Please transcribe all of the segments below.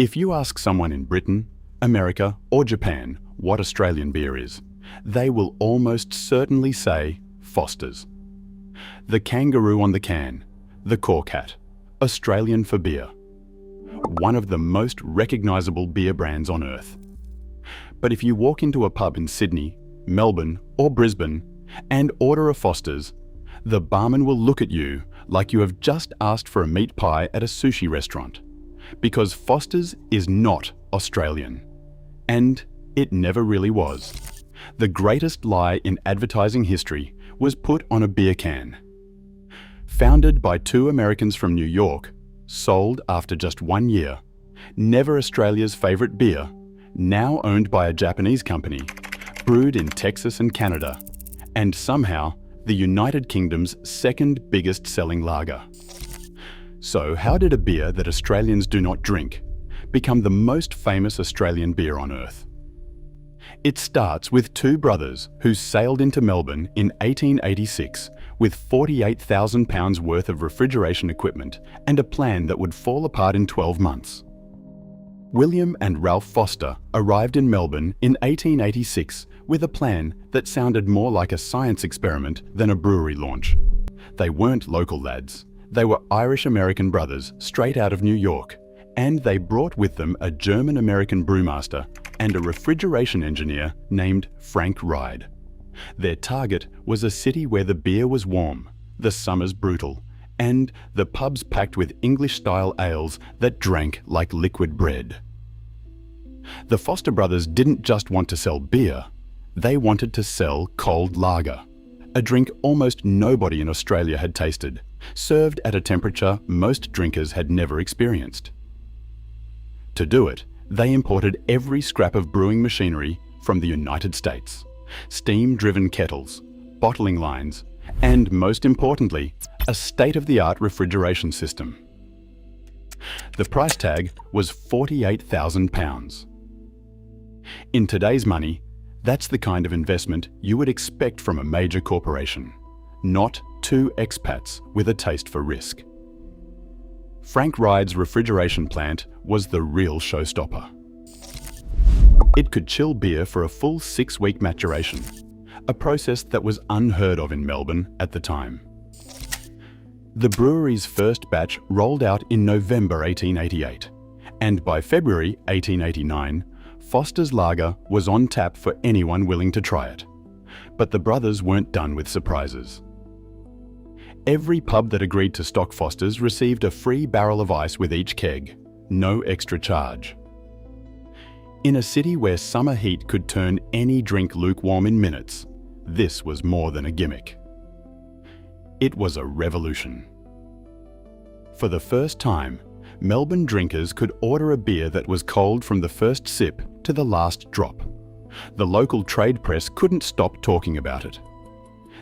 If you ask someone in Britain, America, or Japan what Australian beer is, they will almost certainly say Foster's. The kangaroo on the can, the cork hat, Australian for beer. One of the most recognisable beer brands on earth. But if you walk into a pub in Sydney, Melbourne, or Brisbane and order a Foster's, the barman will look at you like you have just asked for a meat pie at a sushi restaurant. Because Foster's is not Australian. And it never really was. The greatest lie in advertising history was put on a beer can. Founded by two Americans from New York, sold after just 1 year, never Australia's favourite beer, now owned by a Japanese company, brewed in Texas and Canada, and somehow the United Kingdom's second biggest selling lager. So how did a beer that Australians do not drink become the most famous Australian beer on earth? It starts with two brothers who sailed into Melbourne in 1886 with £48,000 worth of refrigeration equipment and a plan that would fall apart in 12 months. William and Ralph Foster arrived in Melbourne in 1886 with a plan that sounded more like a science experiment than a brewery launch. They weren't local lads. They were Irish-American brothers straight out of New York, and they brought with them a German-American brewmaster and a refrigeration engineer named Frank Ride. Their target was a city where the beer was warm, the summers brutal, and the pubs packed with English-style ales that drank like liquid bread. The Foster brothers didn't just want to sell beer, they wanted to sell cold lager, a drink almost nobody in Australia had tasted, served at a temperature most drinkers had never experienced. To do it, they imported every scrap of brewing machinery from the United States, steam-driven kettles, bottling lines, and most importantly, a state-of-the-art refrigeration system. The price tag was £48,000. In today's money, that's the kind of investment you would expect from a major corporation, not two expats with a taste for risk. Frank Ride's refrigeration plant was the real showstopper. It could chill beer for a full 6-week maturation, a process that was unheard of in Melbourne at the time. The brewery's first batch rolled out in November 1888, and by February 1889, Foster's Lager was on tap for anyone willing to try it. But the brothers weren't done with surprises. Every pub that agreed to stock Foster's received a free barrel of ice with each keg, no extra charge. In a city where summer heat could turn any drink lukewarm in minutes, this was more than a gimmick. It was a revolution. For the first time, Melbourne drinkers could order a beer that was cold from the first sip to the last drop. The local trade press couldn't stop talking about it.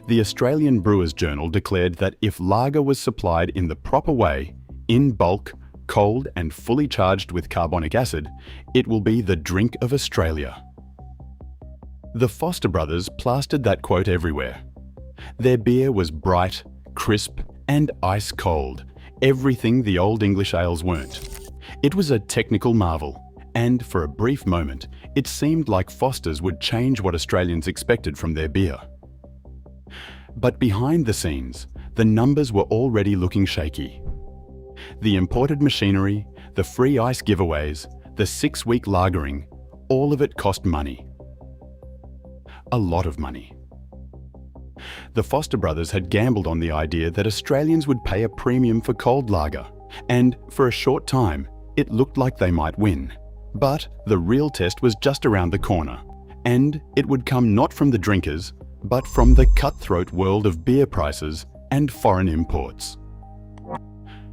The Australian Brewers Journal declared that if lager was supplied in the proper way, in bulk, cold and fully charged with carbonic acid, it will be the drink of Australia. The Foster brothers plastered that quote everywhere. Their beer was bright, crisp and ice cold, everything the Old English ales weren't. It was a technical marvel, and for a brief moment, it seemed like Foster's would change what Australians expected from their beer. But behind the scenes, the numbers were already looking shaky. The imported machinery, the free ice giveaways, the 6-week lagering, all of it cost money. A lot of money. The Foster brothers had gambled on the idea that Australians would pay a premium for cold lager, and for a short time, it looked like they might win. But the real test was just around the corner, and it would come not from the drinkers, but from the cutthroat world of beer prices and foreign imports.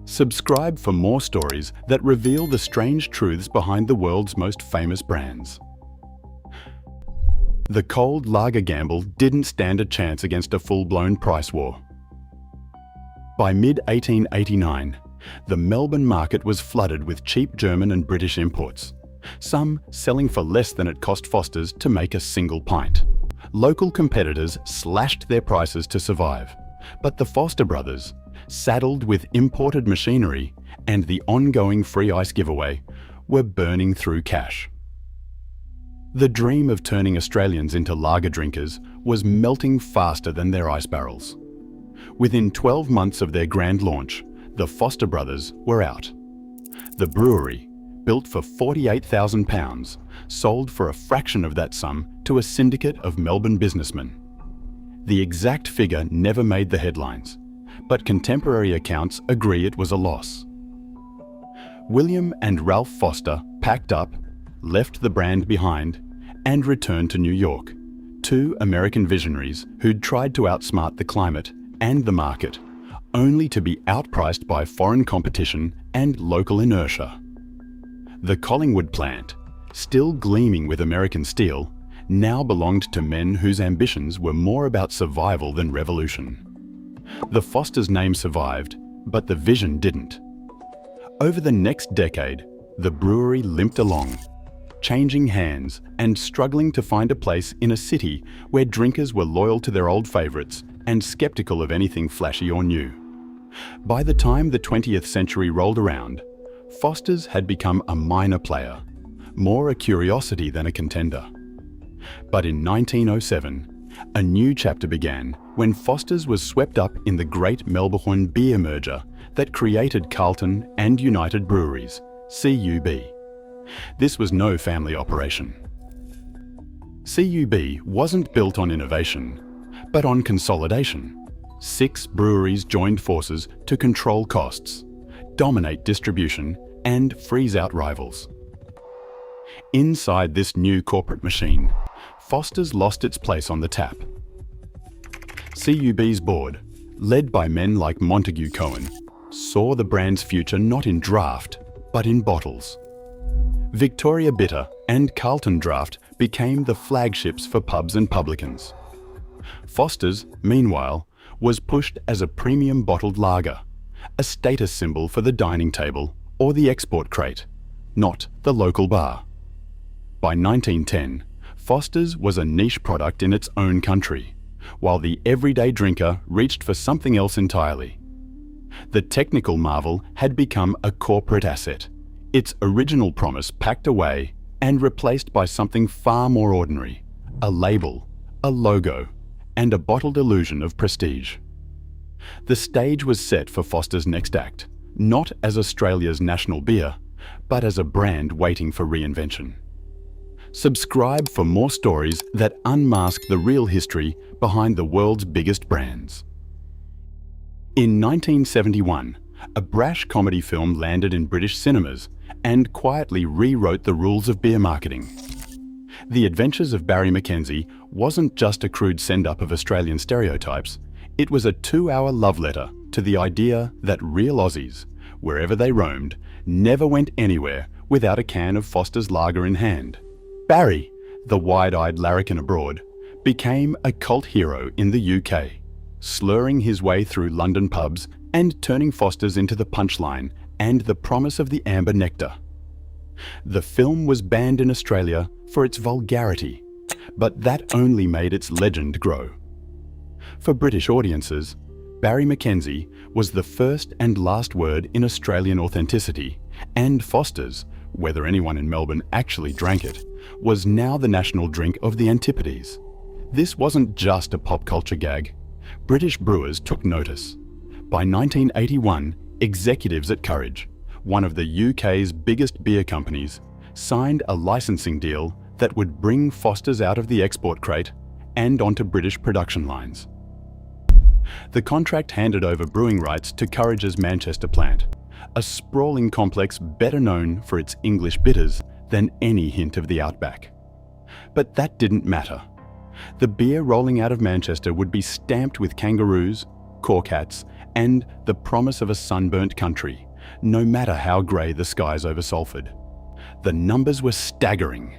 Subscribe for more stories that reveal the strange truths behind the world's most famous brands. The cold lager gamble didn't stand a chance against a full-blown price war. By mid-1889, the Melbourne market was flooded with cheap German and British imports, some selling for less than it cost Foster's to make a single pint. Local competitors slashed their prices to survive, but the Foster brothers, saddled with imported machinery and the ongoing free ice giveaway, were burning through cash. The dream of turning Australians into lager drinkers was melting faster than their ice barrels. Within 12 months of their grand launch, the Foster brothers were out. The brewery, built for £48,000, sold for a fraction of that sum to a syndicate of Melbourne businessmen. The exact figure never made the headlines, but contemporary accounts agree it was a loss. William and Ralph Foster packed up, left the brand behind, and returned to New York, two American visionaries who'd tried to outsmart the climate and the market, only to be outpriced by foreign competition and local inertia. The Collingwood plant, still gleaming with American steel, now belonged to men whose ambitions were more about survival than revolution. The Foster's name survived, but the vision didn't. Over the next decade, the brewery limped along, changing hands and struggling to find a place in a city where drinkers were loyal to their old favourites and sceptical of anything flashy or new. By the time the 20th century rolled around, Foster's had become a minor player, more a curiosity than a contender. But in 1907, a new chapter began when Foster's was swept up in the great Melbourne beer merger that created Carlton and United Breweries, CUB. This was no family operation. CUB wasn't built on innovation, but on consolidation. 6 breweries joined forces to control costs, dominate distribution, and freeze out rivals. Inside this new corporate machine, Foster's lost its place on the tap. CUB's board, led by men like Montague Cohen, saw the brand's future not in draft, but in bottles. Victoria Bitter and Carlton Draught became the flagships for pubs and publicans. Foster's, meanwhile, was pushed as a premium bottled lager, a status symbol for the dining table or the export crate, not the local bar. By 1910, Foster's was a niche product in its own country, while the everyday drinker reached for something else entirely. The technical marvel had become a corporate asset, its original promise packed away and replaced by something far more ordinary, a label, a logo, and a bottled illusion of prestige. The stage was set for Foster's next act, not as Australia's national beer, but as a brand waiting for reinvention. Subscribe for more stories that unmask the real history behind the world's biggest brands. In 1971, a brash comedy film landed in British cinemas and quietly rewrote the rules of beer marketing. The Adventures of Barry Mackenzie wasn't just a crude send-up of Australian stereotypes, it was a 2-hour love letter to the idea that real Aussies, wherever they roamed, never went anywhere without a can of Foster's lager in hand. Barry, the wide-eyed larrikin abroad, became a cult hero in the UK, slurring his way through London pubs and turning Foster's into the punchline and the promise of the amber nectar. The film was banned in Australia for its vulgarity, but that only made its legend grow. For British audiences, Barry Mackenzie was the first and last word in Australian authenticity, and Foster's, whether anyone in Melbourne actually drank it, was now the national drink of the Antipodes. This wasn't just a pop culture gag. British brewers took notice. By 1981, executives at Courage, one of the UK's biggest beer companies, signed a licensing deal that would bring Foster's out of the export crate and onto British production lines. The contract handed over brewing rights to Courage's Manchester plant, a sprawling complex better known for its English bitters than any hint of the outback. But that didn't matter. The beer rolling out of Manchester would be stamped with kangaroos, cork hats, and the promise of a sunburnt country, no matter how grey the skies over Salford. The numbers were staggering.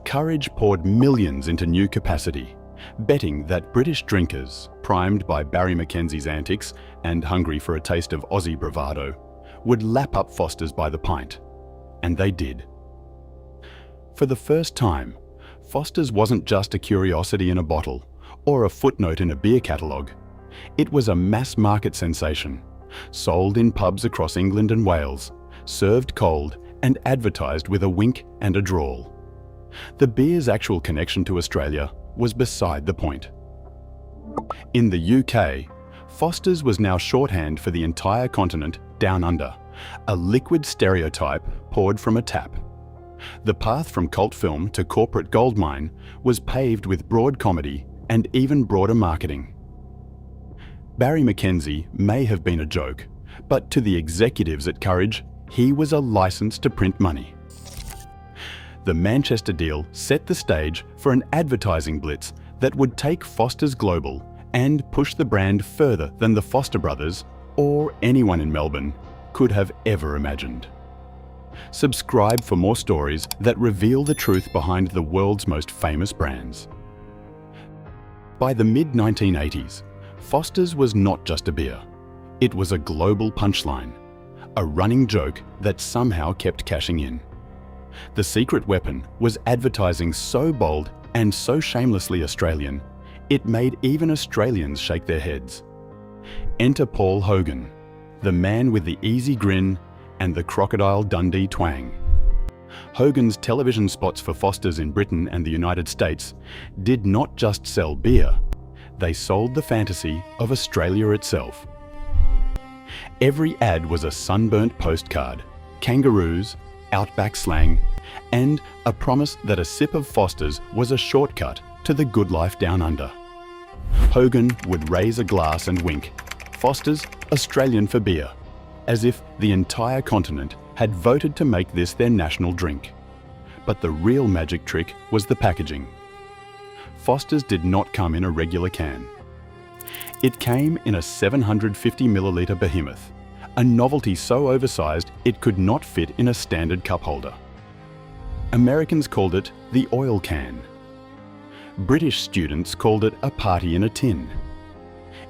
Courage poured millions into new capacity, betting that British drinkers, primed by Barry Mackenzie's antics and hungry for a taste of Aussie bravado, would lap up Foster's by the pint. And they did. For the first time, Foster's wasn't just a curiosity in a bottle or a footnote in a beer catalogue. It was a mass-market sensation, sold in pubs across England and Wales, served cold, and advertised with a wink and a drawl. The beer's actual connection to Australia was beside the point. In the UK, Foster's was now shorthand for the entire continent down under, a liquid stereotype poured from a tap. The path from cult film to corporate goldmine was paved with broad comedy and even broader marketing. Barry McKenzie may have been a joke, but to the executives at Courage, he was a license to print money. The Manchester deal set the stage for an advertising blitz that would take Foster's global and push the brand further than the Foster brothers, or anyone in Melbourne, could have ever imagined. Subscribe for more stories that reveal the truth behind the world's most famous brands. By the mid-1980s, Foster's was not just a beer. It was a global punchline, a running joke that somehow kept cashing in. The secret weapon was advertising so bold and so shamelessly Australian, it made even Australians shake their heads. Enter Paul Hogan, the man with the easy grin and the Crocodile Dundee twang. Hogan's television spots for Foster's in Britain and the United States did not just sell beer, they sold the fantasy of Australia itself. Every ad was a sunburnt postcard, kangaroos, outback slang, and a promise that a sip of Foster's was a shortcut to the good life down under. Hogan would raise a glass and wink, Foster's, Australian for beer, as if the entire continent had voted to make this their national drink. But the real magic trick was the packaging. Foster's did not come in a regular can. It came in a 750 milliliter behemoth, a novelty so oversized it could not fit in a standard cup holder. Americans called it the oil can. British students called it a party in a tin.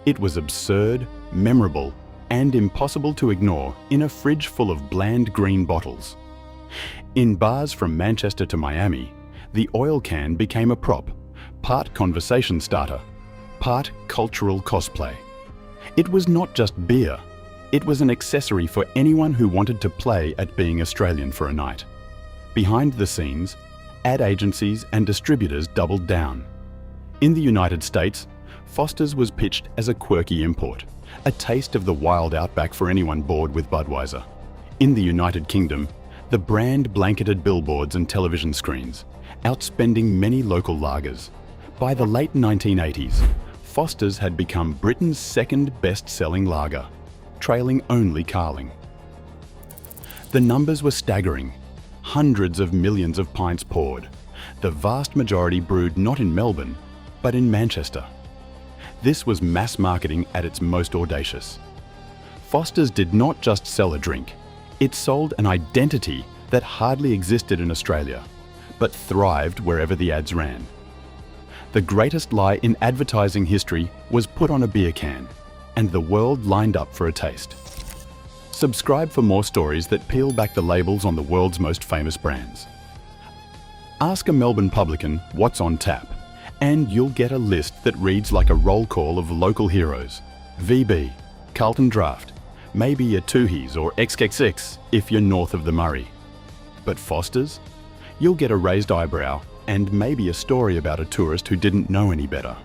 It was absurd, memorable, and impossible to ignore in a fridge full of bland green bottles. In bars from Manchester to Miami, the oil can became a prop, part conversation starter, part cultural cosplay. It was not just beer, it was an accessory for anyone who wanted to play at being Australian for a night. Behind the scenes, ad agencies and distributors doubled down. In the United States, Foster's was pitched as a quirky import, a taste of the wild outback for anyone bored with Budweiser. In the United Kingdom, the brand blanketed billboards and television screens, outspending many local lagers. By the late 1980s, Foster's had become Britain's second best-selling lager, trailing only Carling. The numbers were staggering. Hundreds of millions of pints poured, the vast majority brewed not in Melbourne, but in Manchester. This was mass marketing at its most audacious. Foster's did not just sell a drink, it sold an identity that hardly existed in Australia, but thrived wherever the ads ran. The greatest lie in advertising history was put on a beer can, and the world lined up for a taste. Subscribe for more stories that peel back the labels on the world's most famous brands. Ask a Melbourne publican what's on tap, and you'll get a list that reads like a roll call of local heroes. VB, Carlton Draught, maybe a Tooheys or XXXX if you're north of the Murray. But Foster's? You'll get a raised eyebrow and maybe a story about a tourist who didn't know any better.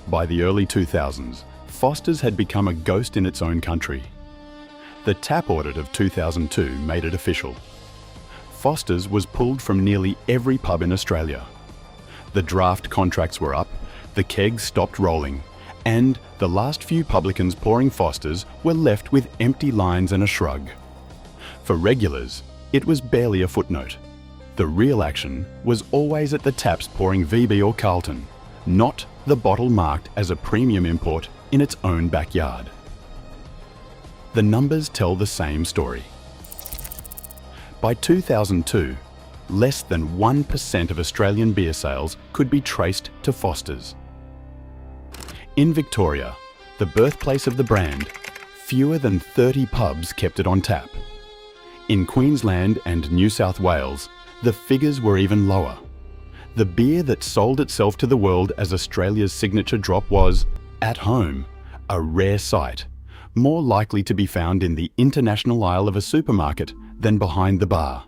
By the early 2000s, Foster's had become a ghost in its own country. The tap audit of 2002 made it official. Foster's was pulled from nearly every pub in Australia. The draft contracts were up, the kegs stopped rolling, and the last few publicans pouring Foster's were left with empty lines and a shrug. For regulars, it was barely a footnote. The real action was always at the taps pouring VB or Carlton, not the bottle marked as a premium import in its own backyard. The numbers tell the same story. By 2002, less than 1% of Australian beer sales could be traced to Foster's. In Victoria, the birthplace of the brand, fewer than 30 pubs kept it on tap. In Queensland and New South Wales, the figures were even lower. The beer that sold itself to the world as Australia's signature drop was, at home, a rare sight, more likely to be found in the international aisle of a supermarket than behind the bar.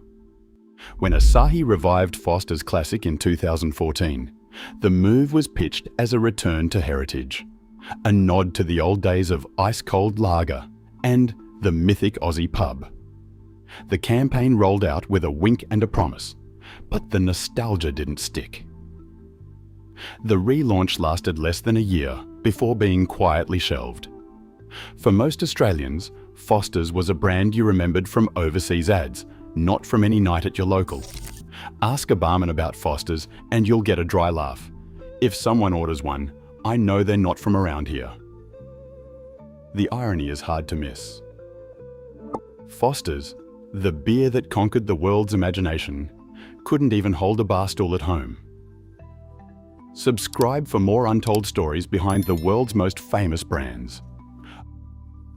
When Asahi revived Foster's Classic in 2014, the move was pitched as a return to heritage, a nod to the old days of ice-cold lager and the mythic Aussie pub. The campaign rolled out with a wink and a promise, but the nostalgia didn't stick. The relaunch lasted less than a year before being quietly shelved. For most Australians, Foster's was a brand you remembered from overseas ads, not from any night at your local. Ask a barman about Foster's and you'll get a dry laugh. If someone orders one, I know they're not from around here. The irony is hard to miss. Foster's, the beer that conquered the world's imagination, couldn't even hold a bar stool at home. Subscribe for more untold stories behind the world's most famous brands.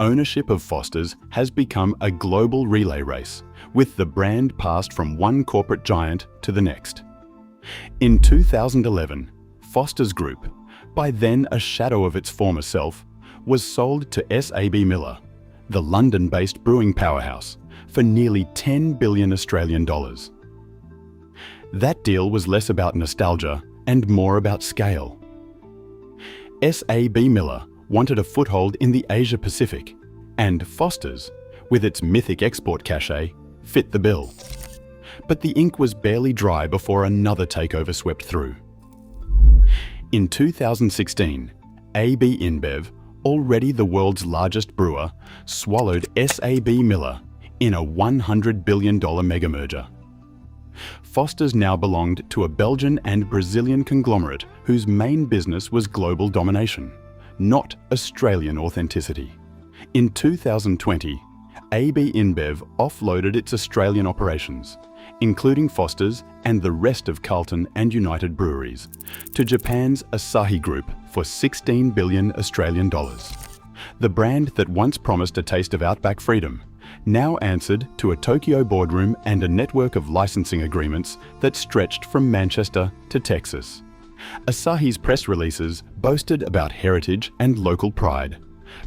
Ownership of Foster's has become a global relay race, with the brand passed from one corporate giant to the next. In 2011, Foster's Group, by then a shadow of its former self, was sold to SAB Miller, the London-based brewing powerhouse, for nearly 10 billion Australian dollars. That deal was less about nostalgia and more about scale. SAB Miller wanted a foothold in the Asia-Pacific, and Foster's, with its mythic export cachet, fit the bill. But the ink was barely dry before another takeover swept through. In 2016, AB InBev, already the world's largest brewer, swallowed SAB Miller in a $100 billion mega-merger. Foster's now belonged to a Belgian and Brazilian conglomerate whose main business was global domination, not Australian authenticity. In 2020, AB InBev offloaded its Australian operations, including Foster's and the rest of Carlton and United Breweries, to Japan's Asahi Group for 16 billion Australian dollars. The brand that once promised a taste of outback freedom now answered to a Tokyo boardroom and a network of licensing agreements that stretched from Manchester to Texas. Asahi's press releases boasted about heritage and local pride,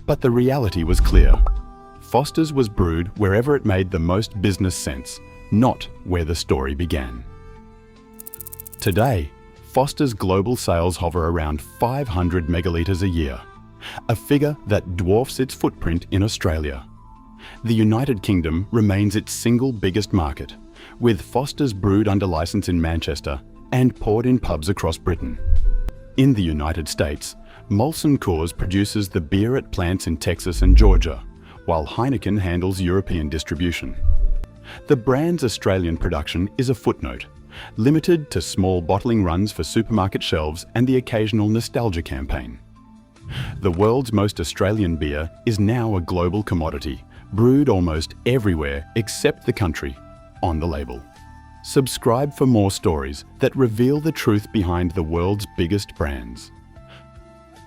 but the reality was clear. Foster's was brewed wherever it made the most business sense, not where the story began. Today, Foster's global sales hover around 500 megalitres a year, a figure that dwarfs its footprint in Australia. The United Kingdom remains its single biggest market, with Foster's brewed under licence in Manchester and poured in pubs across Britain. In the United States, Molson Coors produces the beer at plants in Texas and Georgia, while Heineken handles European distribution. The brand's Australian production is a footnote, limited to small bottling runs for supermarket shelves and the occasional nostalgia campaign. The world's most Australian beer is now a global commodity, brewed almost everywhere except the country, on the label. Subscribe for more stories that reveal the truth behind the world's biggest brands.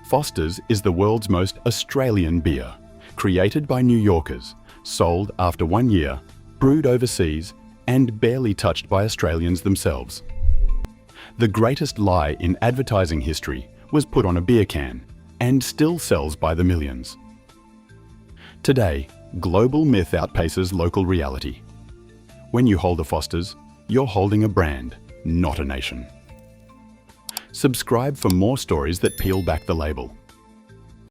Foster's is the world's most Australian beer, created by New Yorkers, sold after 1 year, brewed overseas, and barely touched by Australians themselves. The greatest lie in advertising history was put on a beer can, and still sells by the millions. Today, global myth outpaces local reality. When you hold a Foster's, you're holding a brand, not a nation. Subscribe for more stories that peel back the label.